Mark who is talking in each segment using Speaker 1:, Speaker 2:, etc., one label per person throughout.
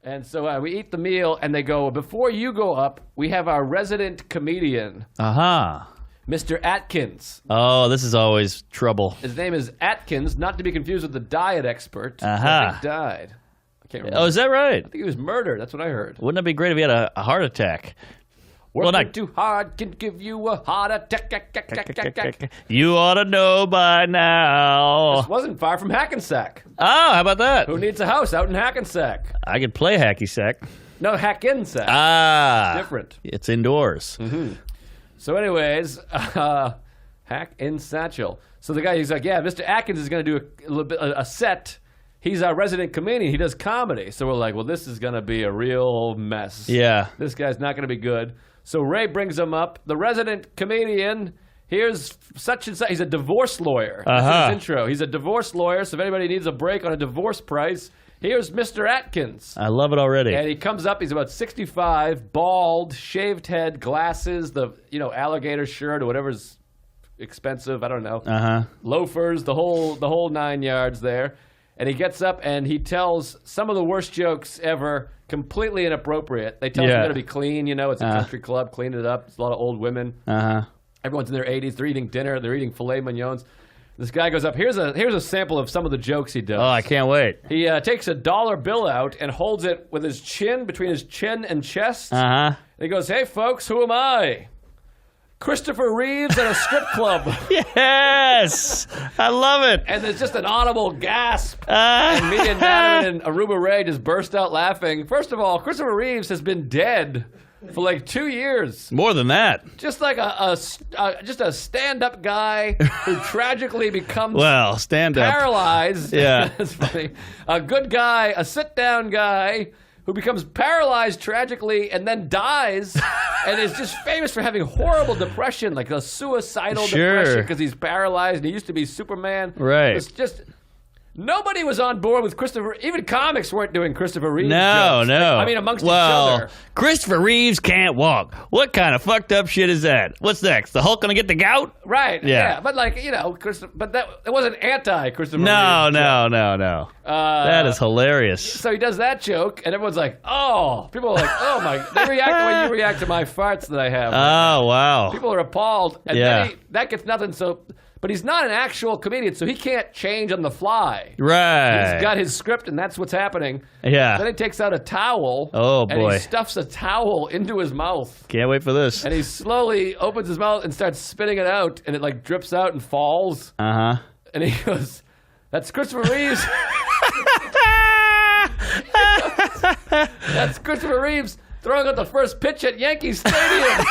Speaker 1: And so we eat the meal, and they go, before you go up, we have our resident comedian, Mr. Atkins.
Speaker 2: Oh, this is always trouble.
Speaker 1: His name is Atkins, not to be confused with the diet expert. Who I think died. I can't remember.
Speaker 2: Oh, is that right?
Speaker 1: I think he was murdered. That's what I heard.
Speaker 2: Wouldn't it be great if he had a heart attack?
Speaker 1: Working too hard can give you a heart attack.
Speaker 2: You ought to know by now.
Speaker 1: This wasn't far from Hackensack.
Speaker 2: Oh, how about that?
Speaker 1: Who needs a house out in Hackensack?
Speaker 2: I could play hacky sack.
Speaker 1: No, Hackensack. Different.
Speaker 2: It's indoors.
Speaker 1: Mm-hmm. So anyways, Hack in Satchel. So the guy, he's like, yeah, Mr. Atkins is going to do a set. He's our resident comedian. He does comedy. So we're like, well, this is going to be a real mess.
Speaker 2: Yeah.
Speaker 1: This guy's not going to be good. So Ray brings him up. The resident comedian, here's such and such. He's a divorce lawyer. That's his intro. He's a divorce lawyer, so if anybody needs a break on a divorce price, here's Mr. Atkins.
Speaker 2: I love it already.
Speaker 1: And he comes up, he's about 65, bald, shaved head, glasses, the alligator shirt or whatever's expensive, I don't know. Loafers, the whole 9 yards there. And he gets up and he tells some of the worst jokes ever, completely inappropriate. They tell him to be clean, it's a country club, clean it up. It's a lot of old women. Everyone's in their 80s. They're eating dinner. They're eating filet mignons. This guy goes up. Here's a sample of some of the jokes he does.
Speaker 2: Oh, I can't wait.
Speaker 1: He takes a dollar bill out and holds it with his chin, between his chin and chest. And he goes, hey, folks, who am I? Christopher Reeves at a strip club.
Speaker 2: Yes! I love it.
Speaker 1: And there's just an audible gasp. And me and Natalie and Aruba Ray just burst out laughing. First of all, Christopher Reeves has been dead for like 2 years.
Speaker 2: More than that.
Speaker 1: Just like just a stand-up guy who tragically becomes paralyzed.
Speaker 2: Yeah.
Speaker 1: That's funny. A good guy, a sit-down guy who becomes paralyzed tragically and then dies and is just famous for having horrible depression, like a suicidal depression because he's paralyzed and he used to be Superman.
Speaker 2: Right.
Speaker 1: It's just... Nobody was on board with Christopher. Even comics weren't doing Christopher Reeves
Speaker 2: jokes. No.
Speaker 1: Like, amongst each other.
Speaker 2: Christopher Reeves can't walk. What kind of fucked up shit is that? What's next? The Hulk gonna get the gout?
Speaker 1: Right. Yeah. But but it wasn't anti-Christopher Reeves.
Speaker 2: No. That is hilarious.
Speaker 1: So he does that joke, and everyone's like, "Oh!" People are like, "Oh my!" They react the way you react to my farts that I have.
Speaker 2: Oh wow!
Speaker 1: People are appalled, and then that gets nothing. But he's not an actual comedian, so he can't change on the fly.
Speaker 2: Right.
Speaker 1: He's got his script, and that's what's happening.
Speaker 2: Yeah.
Speaker 1: Then he takes out a towel.
Speaker 2: Oh, boy.
Speaker 1: And he stuffs a towel into his mouth.
Speaker 2: Can't wait for this.
Speaker 1: And he slowly opens his mouth and starts spitting it out, and it, drips out and falls. And he goes, that's Christopher Reeves. That's Christopher Reeves throwing out the first pitch at Yankee Stadium.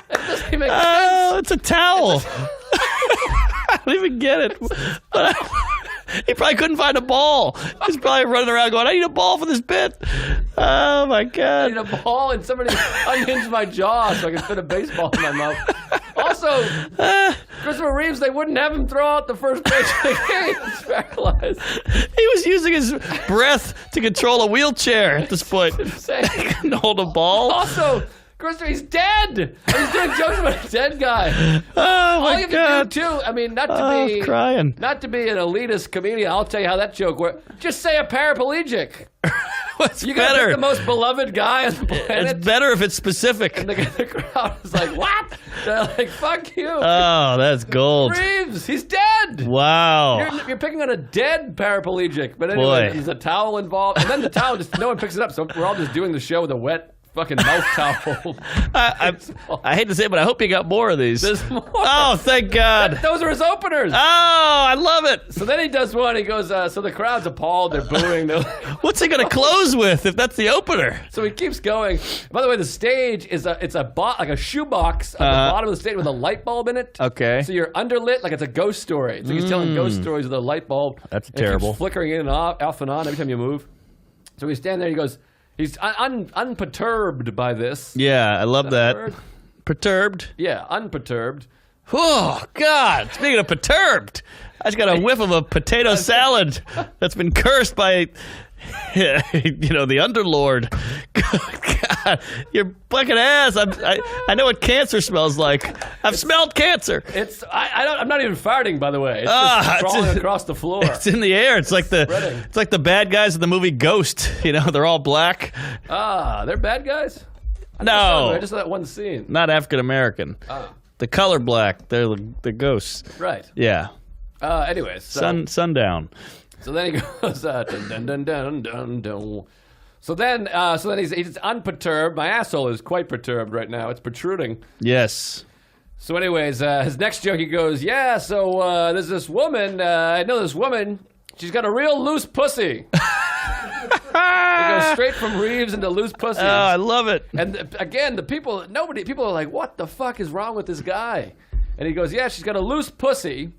Speaker 1: That doesn't even make sense.
Speaker 2: Oh, it's a towel. I don't even get it. But he probably couldn't find a ball. He's probably running around going, I need a ball for this bit. Oh, my God.
Speaker 1: I need a ball, and somebody unhinged my jaw so I can fit a baseball in my mouth. Also, Christopher Reeves, they wouldn't have him throw out the first pitch of the game. He's paralyzed.
Speaker 2: He was using his breath to control a wheelchair at this point. He couldn't hold a ball.
Speaker 1: Also, Christopher, he's dead. He's doing jokes about a dead guy.
Speaker 2: Oh my God!
Speaker 1: Do, too. I mean, not to be an elitist comedian. I'll tell you how that joke worked. Just say a paraplegic.
Speaker 2: What's
Speaker 1: you
Speaker 2: better?
Speaker 1: gotta pick the most beloved guy on the planet.
Speaker 2: It's better if it's specific.
Speaker 1: And the crowd is like, "What?" They're like, "Fuck you."
Speaker 2: Oh, that's gold.
Speaker 1: Reeves, he's dead.
Speaker 2: Wow.
Speaker 1: You're picking on a dead paraplegic, but anyway, there's a towel involved, and then the towel no one picks it up, so we're all just doing the show with a wet fucking mouth towel.
Speaker 2: I hate to say it, but I hope you got more of these.
Speaker 1: There's more.
Speaker 2: Oh, thank God.
Speaker 1: Those are his openers.
Speaker 2: Oh, I love it.
Speaker 1: So then he does one. He goes, so the crowd's appalled. They're booing. They're like,
Speaker 2: what's he going to close with if that's the opener?
Speaker 1: So he keeps going. By the way, the stage is like a shoebox at the bottom of the stage with a light bulb in it.
Speaker 2: Okay.
Speaker 1: So you're underlit like it's a ghost story. So he's telling ghost stories with a light bulb.
Speaker 2: That's terrible.
Speaker 1: It keeps flickering in and off and on every time you move. So we stand there. He goes, he's unperturbed by this.
Speaker 2: Yeah, I love that.
Speaker 1: Word?
Speaker 2: Perturbed?
Speaker 1: Yeah, unperturbed.
Speaker 2: Oh, God. Speaking of perturbed, I just got a whiff of a potato salad that's been cursed by, the underlord. God. God, you're fucking ass. I know what cancer smells like. I've smelled cancer.
Speaker 1: I'm not even farting, by the way. It's just crawling across the floor.
Speaker 2: It's in the air. It's like the bad guys in the movie Ghost. You know, they're all black.
Speaker 1: They're bad guys?
Speaker 2: No.
Speaker 1: I just saw that one scene.
Speaker 2: Not African American. The color black. They're the ghosts.
Speaker 1: Right.
Speaker 2: Yeah.
Speaker 1: Anyways.
Speaker 2: Sundown.
Speaker 1: So then he goes, dun, dun, dun, dun, dun, dun. So then he's unperturbed. My asshole is quite perturbed right now. It's protruding.
Speaker 2: Yes.
Speaker 1: So anyways, his next joke, he goes, yeah, so there's this woman. I know this woman. She's got a real loose pussy. It goes straight from Reeves into loose pussy.
Speaker 2: Oh, I love it.
Speaker 1: And again, people are like, what the fuck is wrong with this guy? And he goes, yeah, she's got a loose pussy.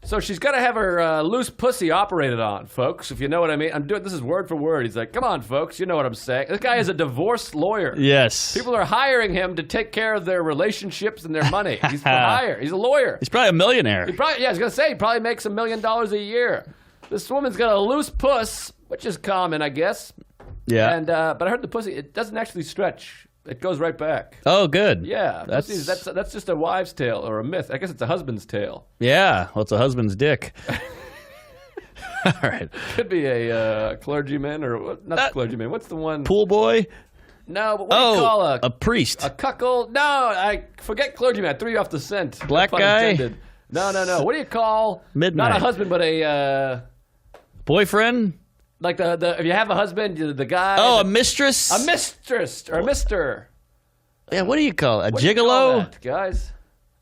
Speaker 1: So she's got to have her loose pussy operated on, folks, if you know what I mean. This is word for word. He's like, come on, folks, you know what I'm saying. This guy is a divorce lawyer.
Speaker 2: Yes.
Speaker 1: People are hiring him to take care of their relationships and their money. He's for hire. He's a lawyer.
Speaker 2: He's probably a millionaire.
Speaker 1: I was going to say, he probably makes $1 million a year. This woman's got a loose puss, which is common, I guess.
Speaker 2: Yeah.
Speaker 1: And but I heard the pussy, it doesn't actually stretch. It goes right back.
Speaker 2: Oh, good.
Speaker 1: Yeah. That's just a wives' tale or a myth. I guess it's a husband's tale.
Speaker 2: Yeah. Well, it's a husband's dick. All right.
Speaker 1: Could be a clergyman or not clergyman. What's the one?
Speaker 2: Pool boy?
Speaker 1: No, but what do you call
Speaker 2: a priest?
Speaker 1: A cuckold? No, I forget clergyman. I threw you off the scent.
Speaker 2: Black guy?
Speaker 1: Intended. No. What do you call?
Speaker 2: Midnight.
Speaker 1: Not a husband, but a
Speaker 2: boyfriend?
Speaker 1: Like the if you have a husband, the guy.
Speaker 2: Oh, a mistress?
Speaker 1: A mistress or a mister.
Speaker 2: Yeah, what do you call it? A
Speaker 1: what
Speaker 2: gigolo?
Speaker 1: Do you call that, guys?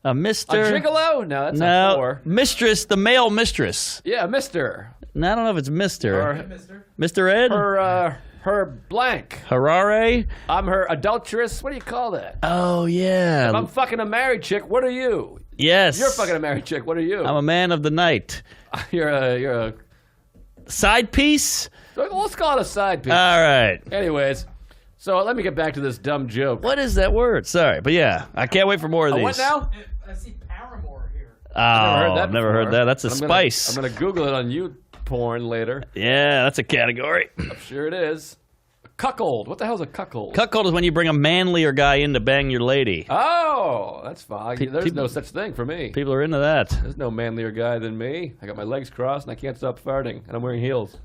Speaker 2: A mister?
Speaker 1: A gigolo? No, that's a whore.
Speaker 2: Mistress, the male mistress.
Speaker 1: Yeah, mister.
Speaker 2: No, I don't know if it's mister.
Speaker 1: Or
Speaker 2: Mr. Ed?
Speaker 1: Her blank.
Speaker 2: Harare?
Speaker 1: I'm her adulteress. What do you call that?
Speaker 2: Oh, yeah.
Speaker 1: If I'm fucking a married chick, what are you?
Speaker 2: Yes.
Speaker 1: You're fucking a married chick. What are you?
Speaker 2: I'm a man of the night.
Speaker 1: You're a
Speaker 2: side piece?
Speaker 1: Let's call it a side piece.
Speaker 2: All right.
Speaker 1: Anyways, so let me get back to this dumb joke.
Speaker 2: What is that word? Sorry, but yeah, I can't wait for more of these.
Speaker 1: What now?
Speaker 3: I see Paramore here.
Speaker 2: Oh, I've never heard that. That's a spice.
Speaker 1: I'm gonna Google it on YouPorn later.
Speaker 2: Yeah, that's a category.
Speaker 1: I'm sure it is. A cuckold. What the hell's a cuckold?
Speaker 2: Cuckold is when you bring a manlier guy in to bang your lady.
Speaker 1: Oh, that's fine. There's no such thing for me.
Speaker 2: People are into that.
Speaker 1: There's no manlier guy than me. I got my legs crossed and I can't stop farting, and I'm wearing heels.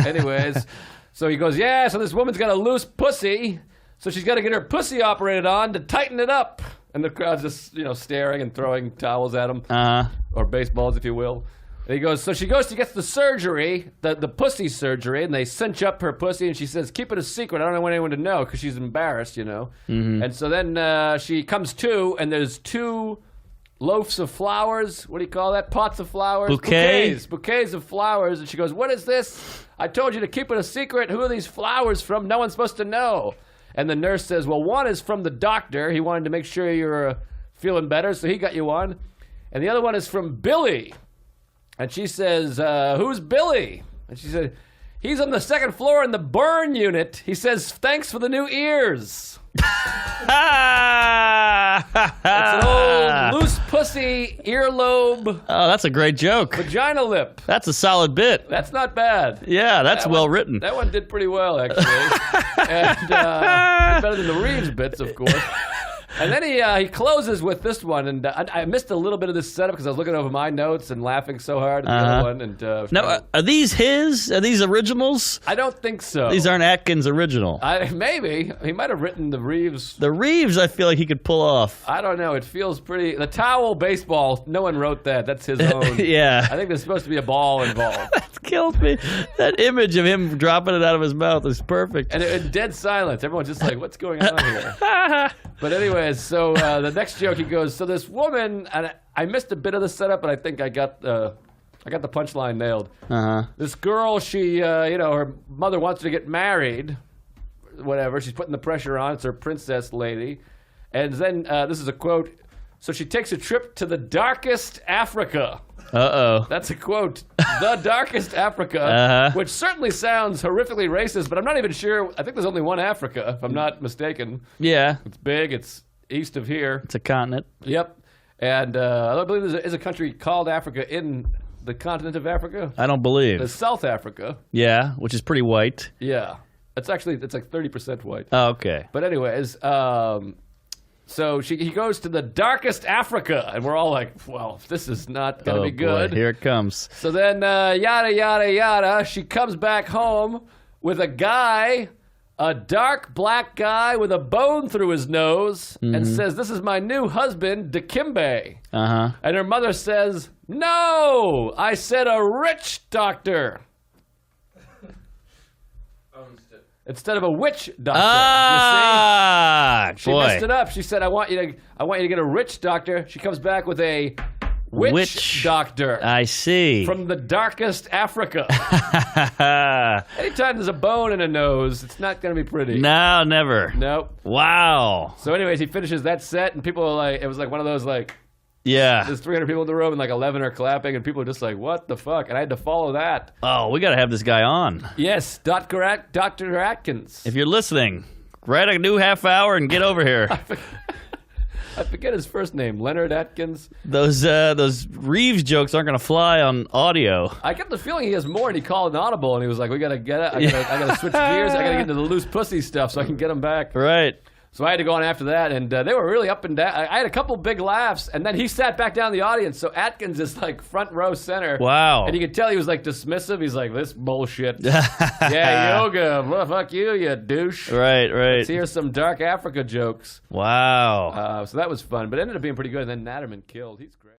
Speaker 1: Anyways, so he goes, yeah, so this woman's got a loose pussy, so she's got to get her pussy operated on to tighten it up. And the crowd's just, staring and throwing towels at him, or baseballs, if you will. And he goes, so she goes to get the surgery, the pussy surgery, and they cinch up her pussy, and she says, keep it a secret. I don't want anyone to know, because she's embarrassed, Mm-hmm. And so then she comes to, and there's 2 loaves of flowers. What do you call that? Pots of flowers. Bouquets of flowers. And she goes, what is this? I told you to keep it a secret. Who are these flowers from? No one's supposed to know. And the nurse says, well, one is from the doctor. He wanted to make sure you're feeling better, so he got you one. And the other one is from Billy. And she says, who's Billy? And she said, he's on the 2nd floor in the burn unit. He says, thanks for the new ears. It's an old loose pussy earlobe.
Speaker 2: Oh, that's a great joke.
Speaker 1: Vagina lip.
Speaker 2: That's a solid bit.
Speaker 1: That's not bad.
Speaker 2: Yeah, that's well written.
Speaker 1: That one did pretty well, actually. And better than the Reeves bits, of course. And then he closes with this one, and I missed a little bit of this setup because I was looking over my notes and laughing so hard at the other one. And
Speaker 2: now, are these his? Are these originals?
Speaker 1: I don't think so.
Speaker 2: These aren't Atkins' original.
Speaker 1: Maybe. He might have written the Reeves.
Speaker 2: The Reeves, I feel like he could pull off.
Speaker 1: I don't know. It feels pretty... The towel baseball, no one wrote that. That's his own.
Speaker 2: Yeah.
Speaker 1: I think there's supposed to be a ball involved.
Speaker 2: That kills me. That image of him dropping it out of his mouth is perfect.
Speaker 1: And dead silence. Everyone's just like, what's going on here? But anyways, so the next joke, he goes, so this woman, and I missed a bit of the setup, but I think I got the punchline nailed. This girl, she, her mother wants her to get married, whatever. She's putting the pressure on. It's her princess lady. And then, this is a quote, so she takes a trip to the darkest Africa.
Speaker 2: Uh-oh.
Speaker 1: That's a quote. The darkest Africa, which certainly sounds horrifically racist, but I'm not even sure. I think there's only one Africa, if I'm not mistaken.
Speaker 2: Yeah.
Speaker 1: It's big. It's east of here.
Speaker 2: It's a continent.
Speaker 1: Yep. And I don't believe there is a country called Africa in the continent of Africa.
Speaker 2: I don't believe.
Speaker 1: There's South Africa.
Speaker 2: Yeah, which is pretty white.
Speaker 1: Yeah. It's like 30% white.
Speaker 2: Oh, okay.
Speaker 1: But anyways, so he goes to the darkest Africa, and we're all like, well, this is not going to be good.
Speaker 2: Boy, here it comes.
Speaker 1: So then, yada, yada, yada, she comes back home with a guy, a dark black guy with a bone through his nose, and says, this is my new husband, Dikembe.
Speaker 2: Uh-huh.
Speaker 1: And her mother says, no, I said a rich doctor. Instead of a witch doctor.
Speaker 2: Ah,
Speaker 1: she messed it up. She said, I want you to get a rich doctor. She comes back with a witch doctor.
Speaker 2: I see.
Speaker 1: From the darkest Africa. Anytime there's a bone in a nose, it's not going to be pretty.
Speaker 2: No, never.
Speaker 1: Nope.
Speaker 2: Wow.
Speaker 1: So anyways, he finishes that set, and people are like, it was like one of those like,
Speaker 2: Yeah.
Speaker 1: there's 300 people in the room, and like 11 are clapping, and people are just like, what the fuck? And I had to follow that.
Speaker 2: Oh, we got to have this guy on.
Speaker 1: Yes, Dr. Atkins.
Speaker 2: If you're listening, write a new half hour and get over here.
Speaker 1: I forget his first name, Leonard Atkins.
Speaker 2: Those Reeves jokes aren't going to fly on audio.
Speaker 1: I get the feeling he has more, and he called an audible, and he was like, we got to get it. I got to switch gears. I got to get into the loose pussy stuff so I can get him back.
Speaker 2: Right.
Speaker 1: So I had to go on after that, and they were really up and down. I had a couple big laughs, and then he sat back down in the audience, so Atkins is like front row center.
Speaker 2: Wow.
Speaker 1: And you could tell he was like dismissive. He's like, this bullshit. Yeah, yoga. Well, fuck you douche.
Speaker 2: Right.
Speaker 1: Let's hear some dark Africa jokes.
Speaker 2: Wow.
Speaker 1: So that was fun, but it ended up being pretty good, and then Natterman killed. He's great.